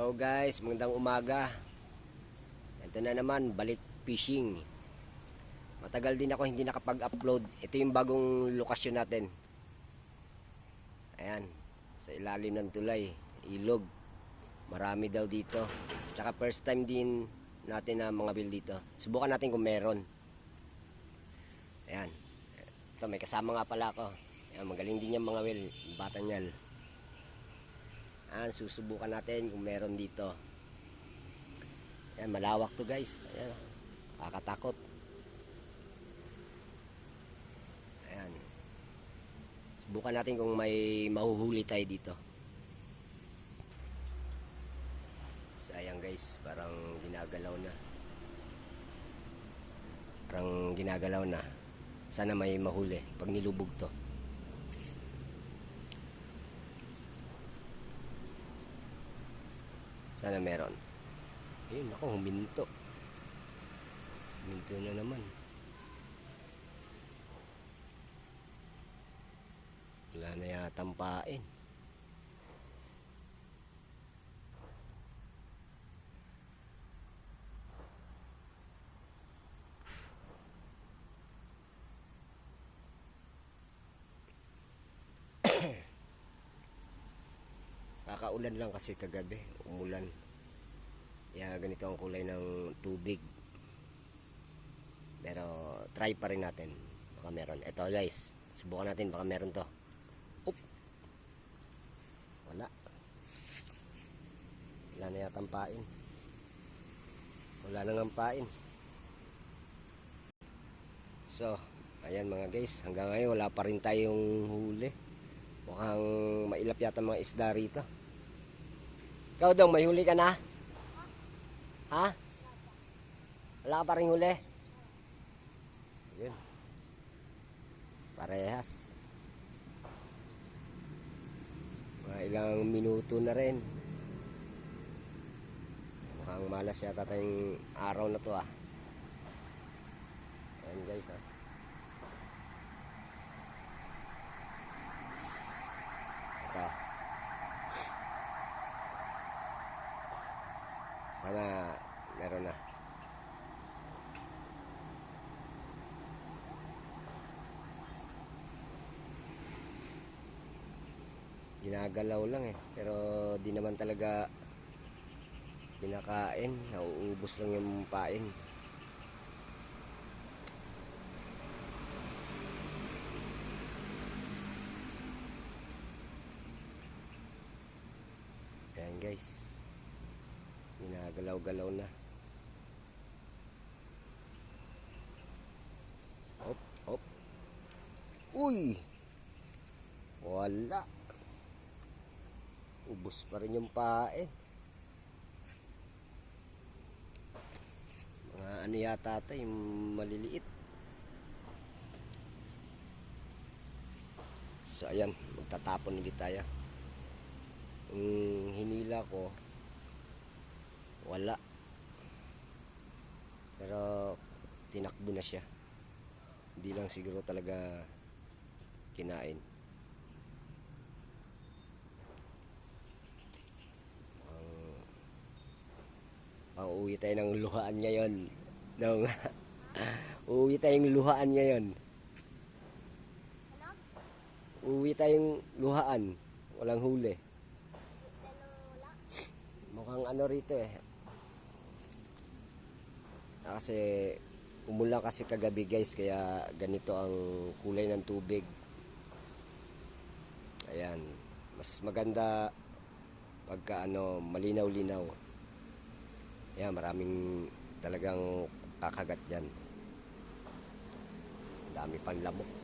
Hello guys, magandang umaga. Ito na naman, balik fishing. Matagal din ako hindi nakapag-upload. Ito yung bagong lokasyon natin. Ayan, sa ilalim ng tulay, ilog. Marami daw dito. Tsaka first time din natin na mga bil dito. Subukan natin kung meron. Ayan. Ito, may kasama nga pala ako. Ayan, magaling din yung mga wil, bata niyan. Ayan, susubukan natin kung meron dito. Ayan, malawak to guys. Ayan, kakatakot. Ayan. Subukan natin kung may mahuhuli tayo dito. Sayang guys, parang ginagalaw na. Parang ginagalaw na. Sana may mahuli pag nilubog to. Sana meron. Ayun, ako, huminto. Huminto na naman. Wala na yatang pain. Kakaulan lang kasi kagabi, umulan. Kaya ganito ang kulay ng tubig. Pero try pa rin natin. Baka meron. Ito guys, subukan natin, baka meron to. Oop. Wala. Wala na yatang pain. Wala na ng pain. So, ayan mga guys, hanggang ngayon wala pa rin tayong huli. Mukhang mailap yata mga isda rito. Ikaw daw, may huli ka na? Ha? Wala ka pa rin huli? Yun. Parehas. Mga ilang minuto na rin. Mukhang malas yata tayong araw na to ah. Ayan guys ah. Ito. Sana meron na. Ginagalaw lang eh. Pero di naman talaga pinakain. Nauubos lang yung pain. Ayan guys. Ginagalaw-galaw na. Hop, hop. Uy! Wala. Ubos pa rin yung pain. Mga ano yata ito, yung maliliit. So ayan, magtatapon ulit tayo. Yung hinila ko, wala. Pero tinakbo na siya. Hindi lang siguro talaga kinain. Uuwi tayo ng luhaan ngayon. No. Uuwi tayong luhaan ngayon. Uuwi tayong luhaan. Walang huli. Mukhang ano rito eh. Kasi umulan kasi kagabi guys, kaya ganito ang kulay ng tubig. Ayan, mas maganda pagka ano, malinaw-linaw. Ayan, maraming talagang kakagat dyan. Dami pang lamok.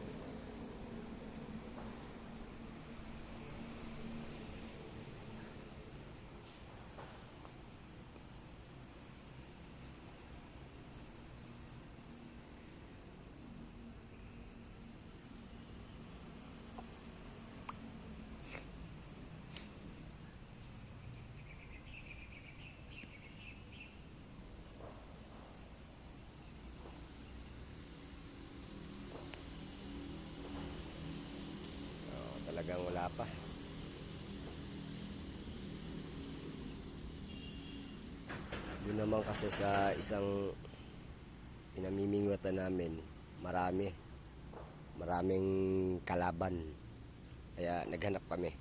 Doon naman kasi sa isang pinamimingwatan namin, maraming kalaban. Kaya naghanap kami.